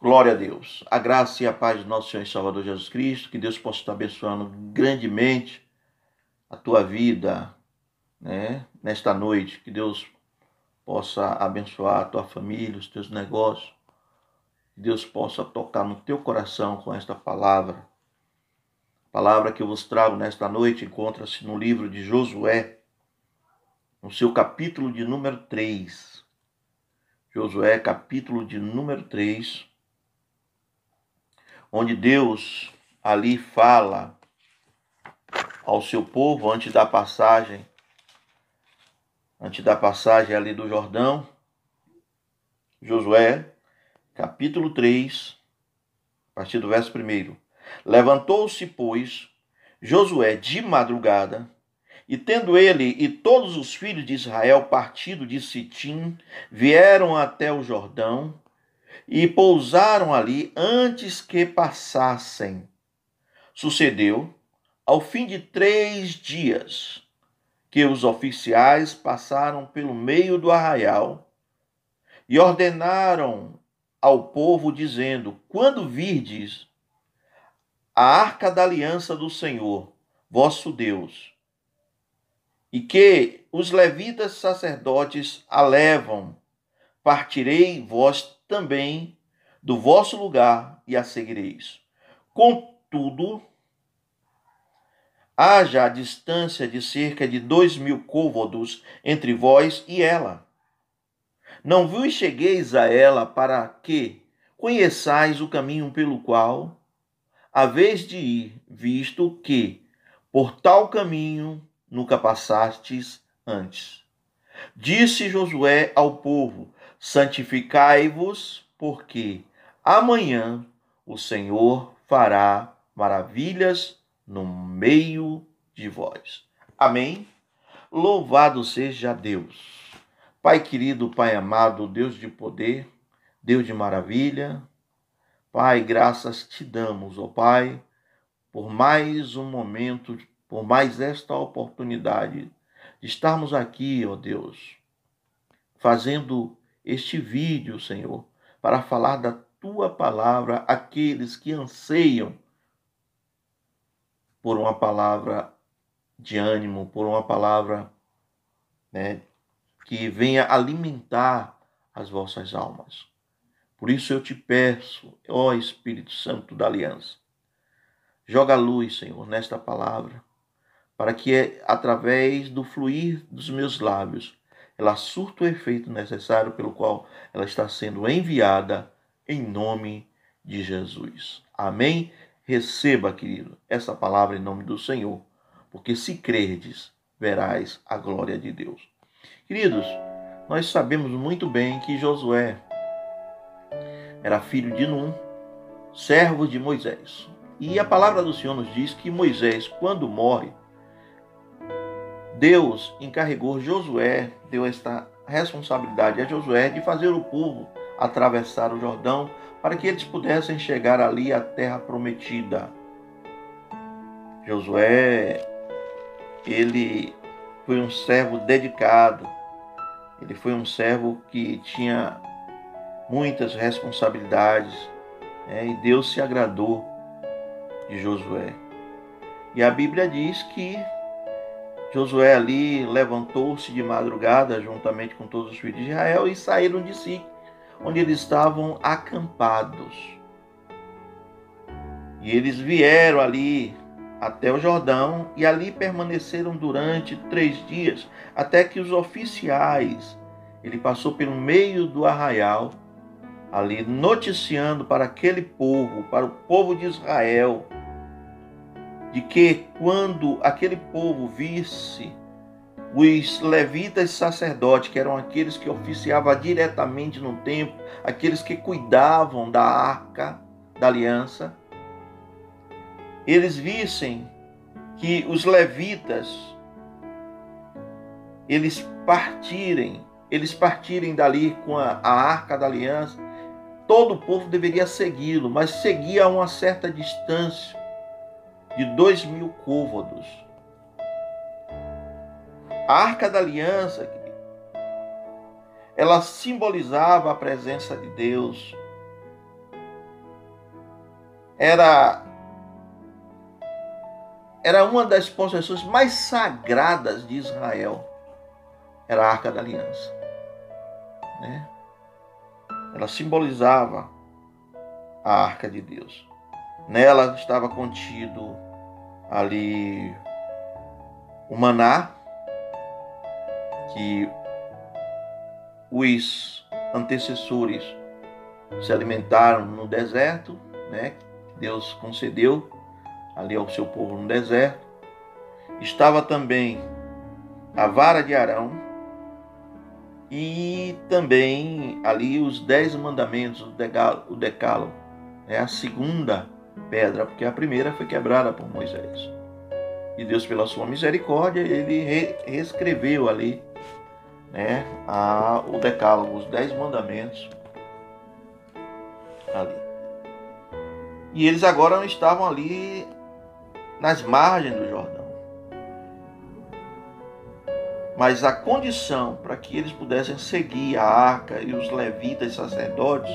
Glória a Deus. A graça e a paz do nosso Senhor e Salvador Jesus Cristo. Que Deus possa estar abençoando grandemente a tua vida, nesta noite. Que Deus possa abençoar a tua família, os teus negócios. Que Deus possa tocar no teu coração com esta palavra. A palavra que eu vos trago nesta noite encontra-se no livro de Josué, no seu capítulo de número 3. Josué, capítulo de número 3. Onde Deus ali fala ao seu povo antes da passagem ali do Jordão. Josué, capítulo 3, a partir do verso 1. Levantou-se, pois, Josué de madrugada, e tendo ele e todos os filhos de Israel partido de Sitim, vieram até o Jordão, e pousaram ali antes que passassem. Sucedeu, ao fim de 3 dias, que os oficiais passaram pelo meio do arraial e ordenaram ao povo, dizendo: quando virdes a arca da aliança do Senhor, vosso Deus, e que os levitas sacerdotes a levam, partirei vós também do vosso lugar e a seguireis. Contudo, haja a distância de cerca de 2.000 côvados entre vós e ela. Não vos chegueis a ela para que conheçais o caminho pelo qual haveis de ir, visto que por tal caminho nunca passastes antes. Disse Josué ao povo: santificai-vos, porque amanhã o Senhor fará maravilhas no meio de vós. Amém? Louvado seja Deus. Pai querido, Pai amado, Deus de poder, Deus de maravilha. Pai, graças te damos, ó Pai, por mais um momento, por mais esta oportunidade de estarmos aqui, ó Deus, fazendo este vídeo, Senhor, para falar da tua palavra àqueles que anseiam por uma palavra de ânimo, por uma palavra, que venha alimentar as vossas almas. Por isso eu te peço, ó Espírito Santo da Aliança, joga luz, Senhor, nesta palavra, para que através do fluir dos meus lábios ela surta o efeito necessário pelo qual ela está sendo enviada, em nome de Jesus. Amém? Receba, querido, essa palavra em nome do Senhor, porque se crerdes, verás a glória de Deus. Queridos, nós sabemos muito bem que Josué era filho de Num, servo de Moisés. E a palavra do Senhor nos diz que Moisés, quando morre, Deus encarregou Josué, deu esta responsabilidade a Josué de fazer o povo atravessar o Jordão para que eles pudessem chegar ali à terra prometida. Josué, ele foi um servo dedicado, ele foi um servo que tinha muitas responsabilidades, e Deus se agradou de Josué. E a Bíblia diz que Josué ali levantou-se de madrugada juntamente com todos os filhos de Israel e saíram de si, onde eles estavam acampados. E eles vieram ali até o Jordão e ali permaneceram durante 3 dias, até que os oficiais, ele passou pelo meio do arraial, ali noticiando para aquele povo, para o povo de Israel, de que quando aquele povo visse os levitas sacerdotes, que eram aqueles que oficiavam diretamente no templo, aqueles que cuidavam da arca da aliança, eles vissem que os levitas, eles partirem dali com a arca da aliança, todo o povo deveria segui-lo, mas seguia a uma certa distância de 2.000 côvados. A arca da aliança, ela simbolizava a presença de Deus. era uma das possessões mais sagradas de Israel. Era a Arca da Aliança, né? Ela simbolizava a Arca de Deus. Nela estava contido ali o maná que os antecessores se alimentaram no deserto, né? Deus concedeu ali ao seu povo no deserto. Estava também a vara de Arão e também ali os 10 mandamentos, o decálogo, é a segunda pedra, porque a primeira foi quebrada por Moisés. E Deus, pela sua misericórdia, ele reescreveu ali, né, o decálogo, os 10 mandamentos ali. E eles agora estavam ali nas margens do Jordão. Mas a condição para que eles pudessem seguir a arca e os levitas e sacerdotes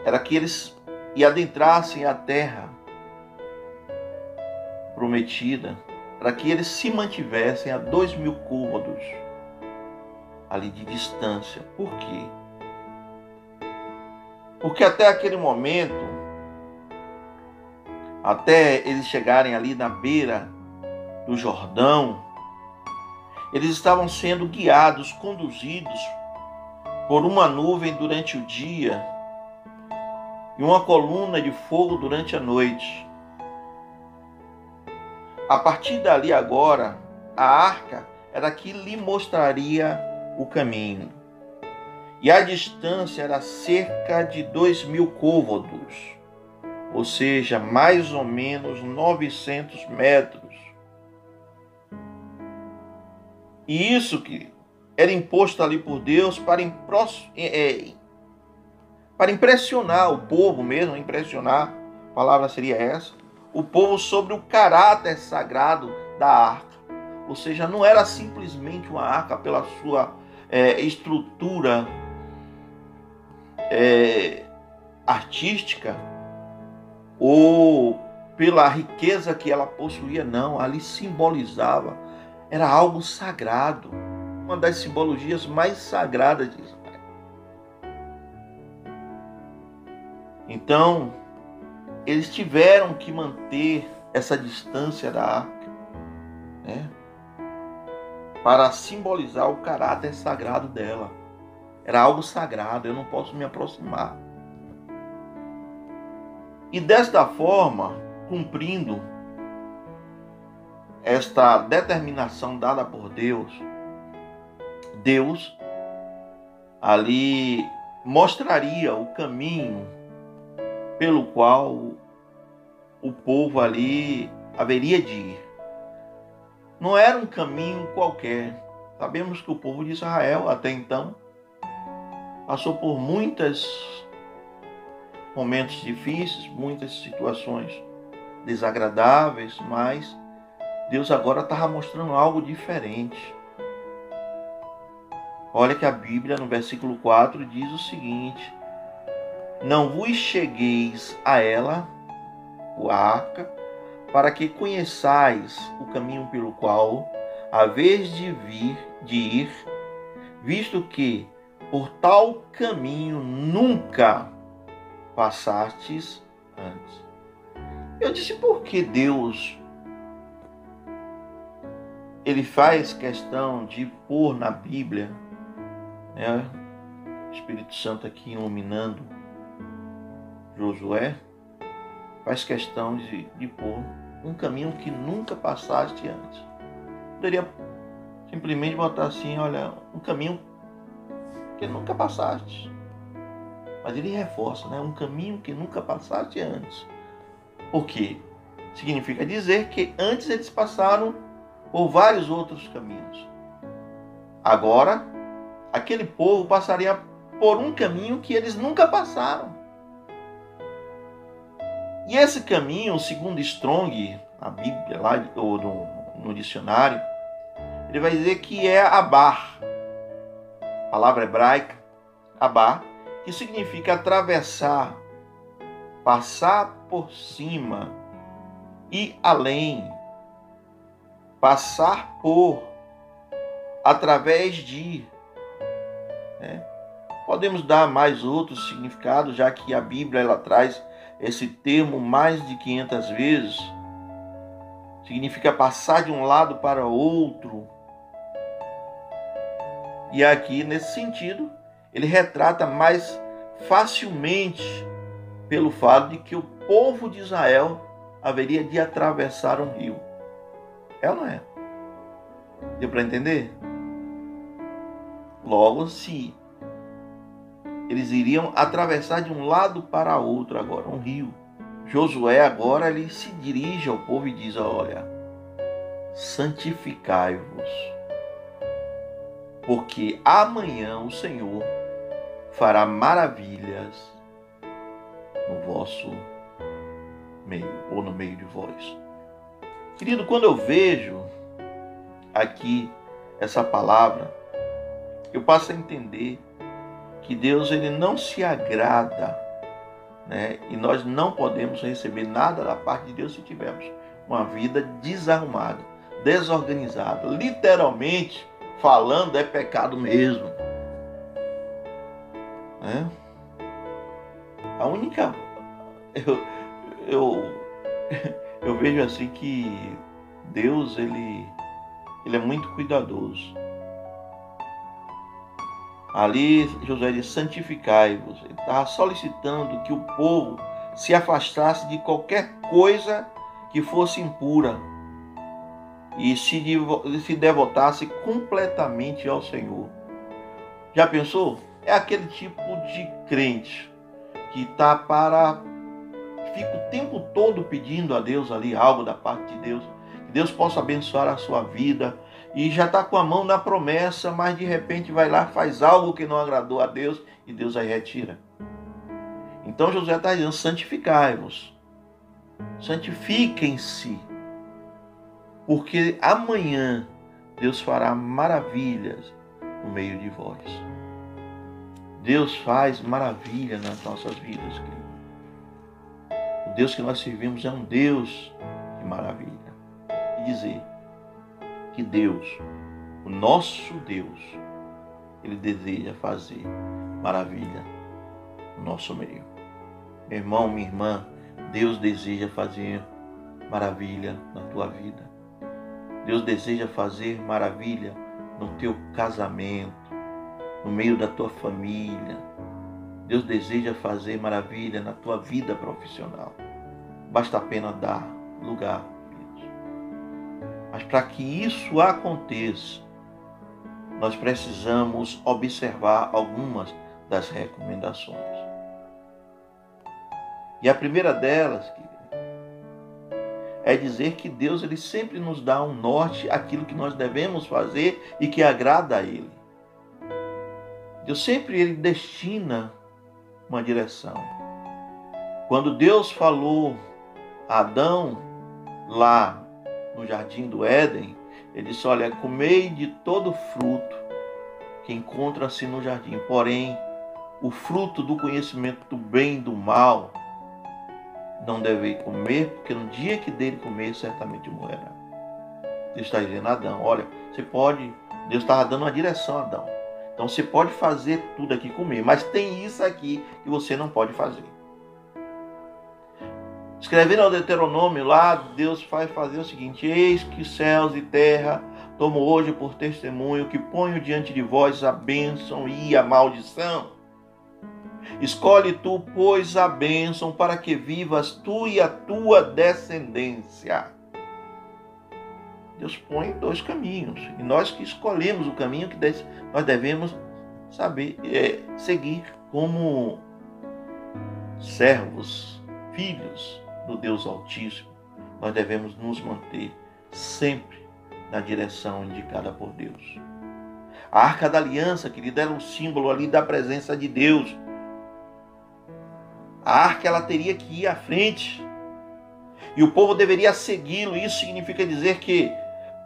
era que eles adentrassem a terra prometida, para que eles se mantivessem a 2.000 côvados ali de distância. Por quê? Porque até aquele momento, até eles chegarem ali na beira do Jordão, eles estavam sendo guiados, conduzidos por uma nuvem durante o dia e uma coluna de fogo durante a noite. A partir dali agora, a arca era que lhe mostraria o caminho. E a distância era cerca de 2.000 côvados, ou seja, mais ou menos 900 metros. E isso que era imposto ali por Deus para impressionar o povo mesmo, impressionar, a palavra seria essa, o povo sobre o caráter sagrado da arca. Ou seja, não era simplesmente uma arca pela sua estrutura artística ou pela riqueza que ela possuía, não. Ali simbolizava, era algo sagrado, uma das simbologias mais sagradas de Israel. Então, eles tiveram que manter essa distância da arca, né, para simbolizar o caráter sagrado dela. Era algo sagrado, eu não posso me aproximar. E desta forma, cumprindo esta determinação dada por Deus, Deus ali mostraria o caminho pelo qual o povo ali haveria de ir. Não era um caminho qualquer. Sabemos que o povo de Israel, até então, passou por muitos momentos difíceis, muitas situações desagradáveis, mas Deus agora estava mostrando algo diferente. Olha que a Bíblia, no versículo 4, diz o seguinte: não vos chegueis a ela, a arca, para que conheçais o caminho pelo qual haveis de ir, visto que por tal caminho nunca passastes antes. Eu disse, por que Deus ele faz questão de pôr na Bíblia, né, o Espírito Santo aqui iluminando Josué, faz questão de pôr um caminho que nunca passaste antes. Poderia simplesmente botar assim, olha, um caminho que nunca passaste. Mas ele reforça, né? Um caminho que nunca passaste antes. Por quê? Significa dizer que antes eles passaram por vários outros caminhos. Agora, aquele povo passaria por um caminho que eles nunca passaram. E esse caminho, segundo Strong, na Bíblia, lá, ou no dicionário, ele vai dizer que é Abar, palavra hebraica, Abar, que significa atravessar, passar por cima, ir além, passar por, através de. Né? Podemos dar mais outros significados, já que a Bíblia ela traz esse termo mais de 500 vezes. Significa passar de um lado para outro. E aqui, nesse sentido, ele retrata mais facilmente pelo fato de que o povo de Israel haveria de atravessar um rio. É ou não é? Deu para entender? Logo, se eles iriam atravessar de um lado para outro agora, um rio. Josué agora ele se dirige ao povo e diz: olha, santificai-vos, porque amanhã o Senhor fará maravilhas no vosso meio, ou no meio de vós. Querido, quando eu vejo aqui essa palavra, eu passo a entender que Deus ele não se agrada, né? E nós não podemos receber nada da parte de Deus se tivermos uma vida desarrumada, desorganizada. Literalmente falando, é pecado mesmo. Né? A única... Eu vejo assim que Deus ele é muito cuidadoso. Ali Josué diz: santificai-vos. Ele estava solicitando que o povo se afastasse de qualquer coisa que fosse impura e se devotasse completamente ao Senhor. Já pensou? É aquele tipo de crente que fica o tempo todo pedindo a Deus ali algo da parte de Deus, que Deus possa abençoar a sua vida, e já está com a mão na promessa, mas de repente vai lá, faz algo que não agradou a Deus e Deus aí retira. Então Josué está dizendo: santificai-vos, santifiquem-se, porque amanhã Deus fará maravilhas no meio de vós. Deus faz maravilha nas nossas vidas, querido. O Deus que nós servimos é um Deus de maravilha. E dizer que Deus, o nosso Deus, Ele deseja fazer maravilha no nosso meio. Meu irmão, minha irmã, Deus deseja fazer maravilha na tua vida. Deus deseja fazer maravilha no teu casamento, no meio da tua família. Deus deseja fazer maravilha na tua vida profissional. Basta apenas dar lugar, queridos. Mas para que isso aconteça, nós precisamos observar algumas das recomendações. E a primeira delas, querido, é dizer que Deus ele sempre nos dá um norte, aquilo que nós devemos fazer e que agrada a Ele. Deus sempre ele destina uma direção. Quando Deus falou a Adão lá no jardim do Éden, ele disse: olha, comei de todo fruto que encontra-se no jardim, porém o fruto do conhecimento do bem e do mal não deve comer, porque no dia que dele comer certamente morrerá. Deus está dizendo a Adão: olha, você pode, Deus estava dando uma direção a Adão. Então você pode fazer tudo aqui, comer, mas tem isso aqui que você não pode fazer. Escrevendo ao Deuteronômio lá, Deus vai fazer o seguinte: eis que céus e terra tomo hoje por testemunho que ponho diante de vós a bênção e a maldição. Escolhe tu, pois, a bênção para que vivas tu e a tua descendência. Deus põe dois caminhos, e nós que escolhemos o caminho que nós devemos saber seguir como servos, filhos do Deus Altíssimo. Nós devemos nos manter sempre na direção indicada por Deus. A Arca da Aliança, querida, era um símbolo ali da presença de Deus. A arca ela teria que ir à frente e o povo deveria segui-lo. Isso significa dizer que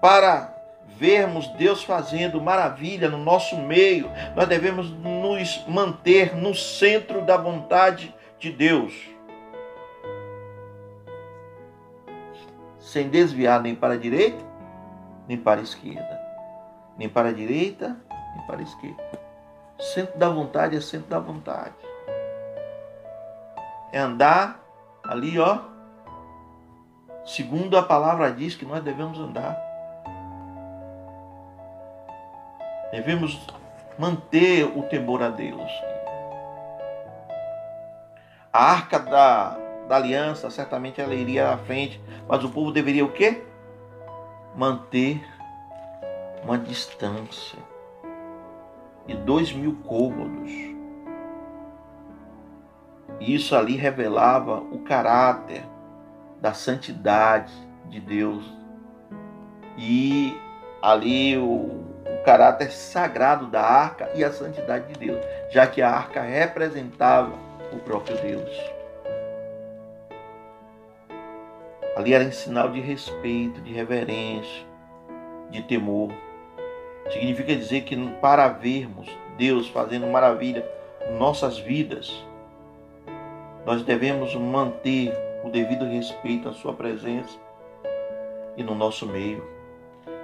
para vermos Deus fazendo maravilha no nosso meio, nós devemos nos manter no centro da vontade de Deus, sem desviar nem para a direita, nem para a esquerda. Nem para a direita, nem para a esquerda. Centro da vontade é centro da vontade. É andar ali, segundo a palavra diz que nós devemos andar. Devemos manter o temor a Deus. A arca da aliança, certamente ela iria à frente, mas o povo deveria o quê? Manter uma distância de 2.000 côvados. E isso ali revelava o caráter da santidade de Deus. E ali o caráter sagrado da arca e a santidade de Deus, já que a arca representava o próprio Deus. Ali era em sinal de respeito, de reverência, de temor. Significa dizer que para vermos Deus fazendo maravilha em nossas vidas, nós devemos manter o devido respeito à sua presença e no nosso meio.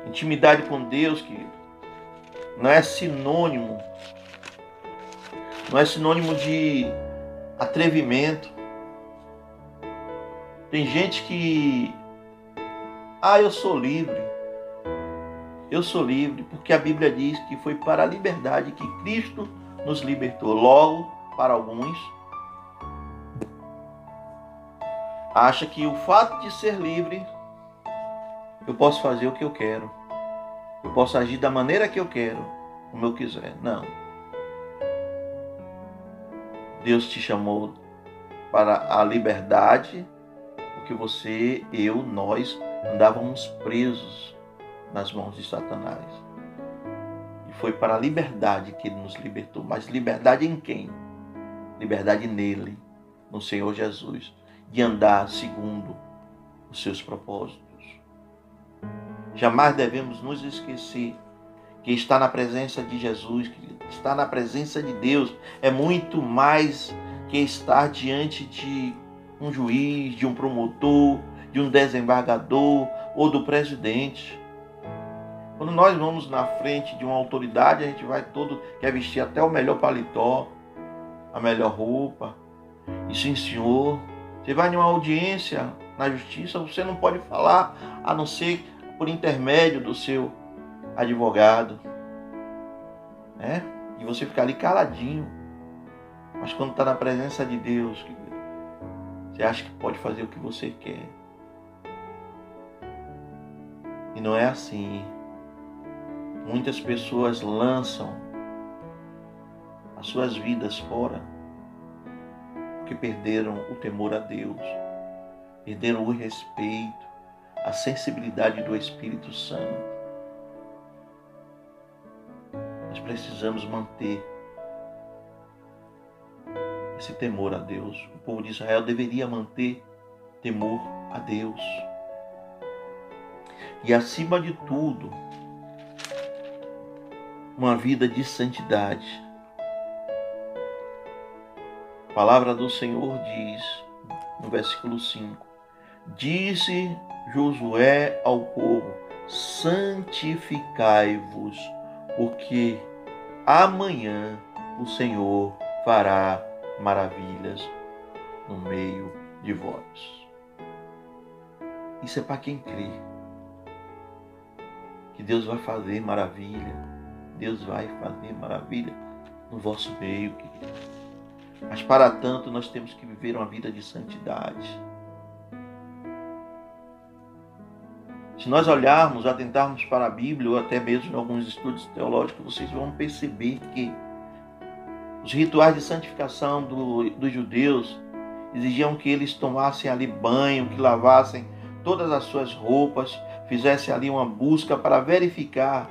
Intimidade com Deus, querido, não é sinônimo de atrevimento. Tem gente que, eu sou livre. Eu sou livre, porque a Bíblia diz que foi para a liberdade que Cristo nos libertou. Logo, para alguns, acha que o fato de ser livre, eu posso fazer o que eu quero. Eu posso agir da maneira que eu quero, como eu quiser. Não. Deus te chamou para a liberdade, porque nós andávamos presos nas mãos de Satanás. E foi para a liberdade que Ele nos libertou. Mas liberdade em quem? Liberdade nele, no Senhor Jesus, de andar segundo os seus propósitos. Jamais devemos nos esquecer que estar na presença de Jesus, estar na presença de Deus, é muito mais que estar diante de um juiz, de um promotor, de um desembargador ou do presidente. Quando nós vamos na frente de uma autoridade, a gente quer vestir até o melhor paletó, a melhor roupa. E sim, senhor, você vai em uma audiência na justiça, você não pode falar, a não ser por intermédio do seu advogado. E você fica ali caladinho. Mas quando está na presença de Deus, você acha que pode fazer o que você quer. E não é assim. Muitas pessoas lançam as suas vidas fora porque perderam o temor a Deus, perderam o respeito, a sensibilidade do Espírito Santo. Nós precisamos manter esse temor a Deus. O povo de Israel deveria manter temor a Deus. E acima de tudo, uma vida de santidade. A palavra do Senhor diz, no versículo 5, disse Josué ao povo, santificai-vos, porque amanhã o Senhor fará maravilhas no meio de vós. Isso é para quem crê. Que Deus vai fazer maravilha. Deus vai fazer maravilha no vosso meio, querido. Mas para tanto nós temos que viver uma vida de santidade. Se nós olharmos, atentarmos para a Bíblia, ou até mesmo em alguns estudos teológicos, vocês vão perceber que os rituais de santificação dos judeus exigiam que eles tomassem ali banho, que lavassem todas as suas roupas, fizessem ali uma busca para verificar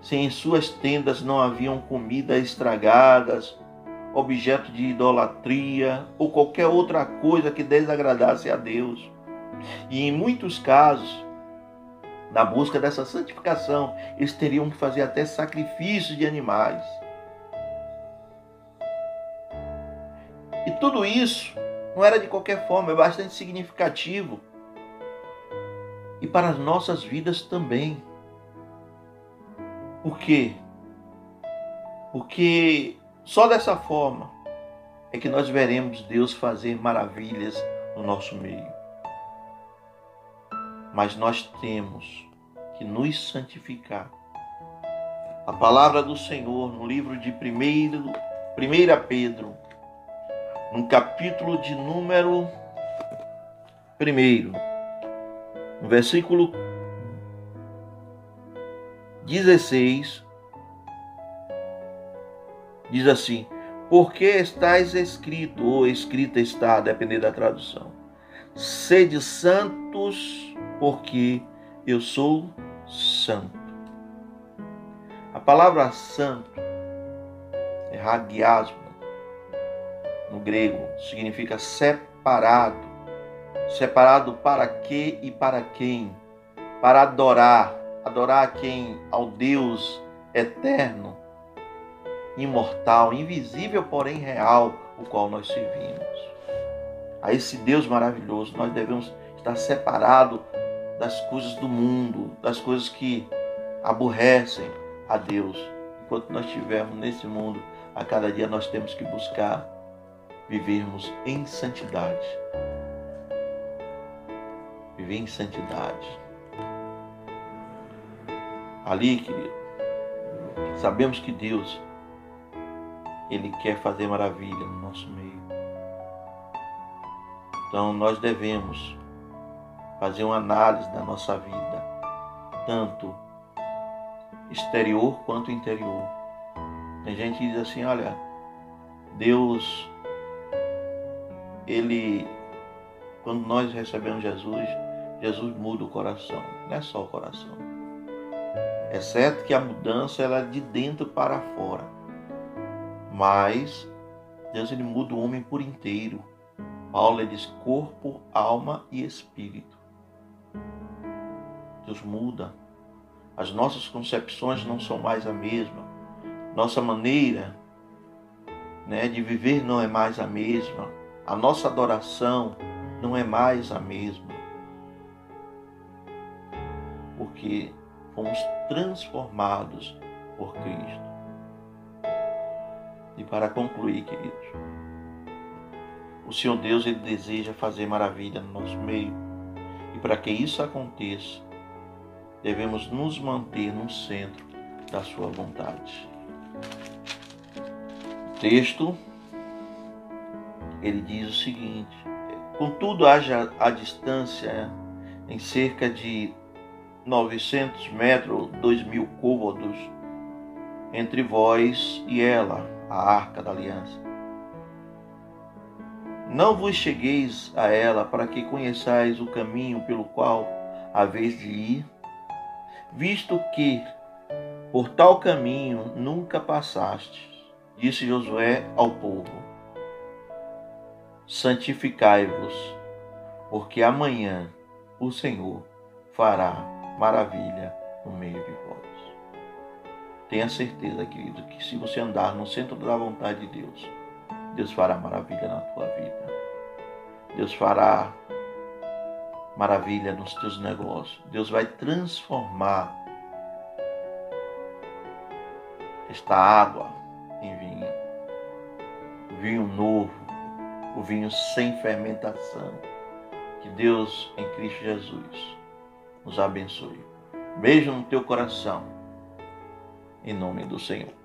se em suas tendas não haviam comidas estragadas, objeto de idolatria ou qualquer outra coisa que desagradasse a Deus. E em muitos casos, Na busca dessa santificação, eles teriam que fazer até sacrifícios de animais. E tudo isso não era de qualquer forma, é bastante significativo. E para as nossas vidas também. Por quê? Porque só dessa forma é que nós veremos Deus fazer maravilhas no nosso meio. Mas nós temos que nos santificar. A palavra do Senhor no livro de 1 Pedro, no capítulo de número 1, no versículo 16, diz assim: porque estáis escrito, ou escrita está, dependendo da tradução, sede santos, porque eu sou santo. A palavra santo é hagiasmo, no grego, significa separado. Separado para quê e para quem? Para adorar. Adorar a quem? Ao Deus eterno, imortal, invisível, porém real, o qual nós servimos. A esse Deus maravilhoso, nós devemos estar separados das coisas do mundo, das coisas que aborrecem a Deus. Enquanto nós estivermos nesse mundo, a cada dia nós temos que buscar vivermos em santidade. Viver em santidade. Ali, querido, sabemos que Deus, Ele quer fazer maravilha no nosso meio. Então nós devemos fazer uma análise da nossa vida, tanto exterior quanto interior. Tem gente que diz assim, olha, Deus, Ele, quando nós recebemos Jesus, Jesus muda o coração, não é só o coração. É certo que a mudança ela é de dentro para fora, mas Deus ele muda o homem por inteiro. Paulo diz corpo, alma e espírito. Deus muda. As nossas concepções não são mais a mesma. Nossa maneira, de viver não é mais a mesma. A nossa adoração não é mais a mesma. Porque fomos transformados por Cristo. E para concluir, queridos, o Senhor Deus ele deseja fazer maravilha no nosso meio. E para que isso aconteça, devemos nos manter no centro da sua vontade. O texto, ele diz o seguinte: contudo, haja a distância em cerca de 900 metros, 2.000 côvados, entre vós e ela, a arca da aliança. Não vos chegueis a ela para que conheçais o caminho pelo qual haveis de ir, visto que por tal caminho nunca passastes. Disse Josué ao povo: santificai-vos, porque amanhã o Senhor fará maravilha no meio de vós. Tenha certeza, querido, que se você andar no centro da vontade de Deus, Deus fará maravilha na tua vida. Deus fará maravilha nos teus negócios. Deus vai transformar esta água em vinho. O vinho novo, o vinho sem fermentação. Que Deus, em Cristo Jesus, nos abençoe. Beijo no teu coração, em nome do Senhor.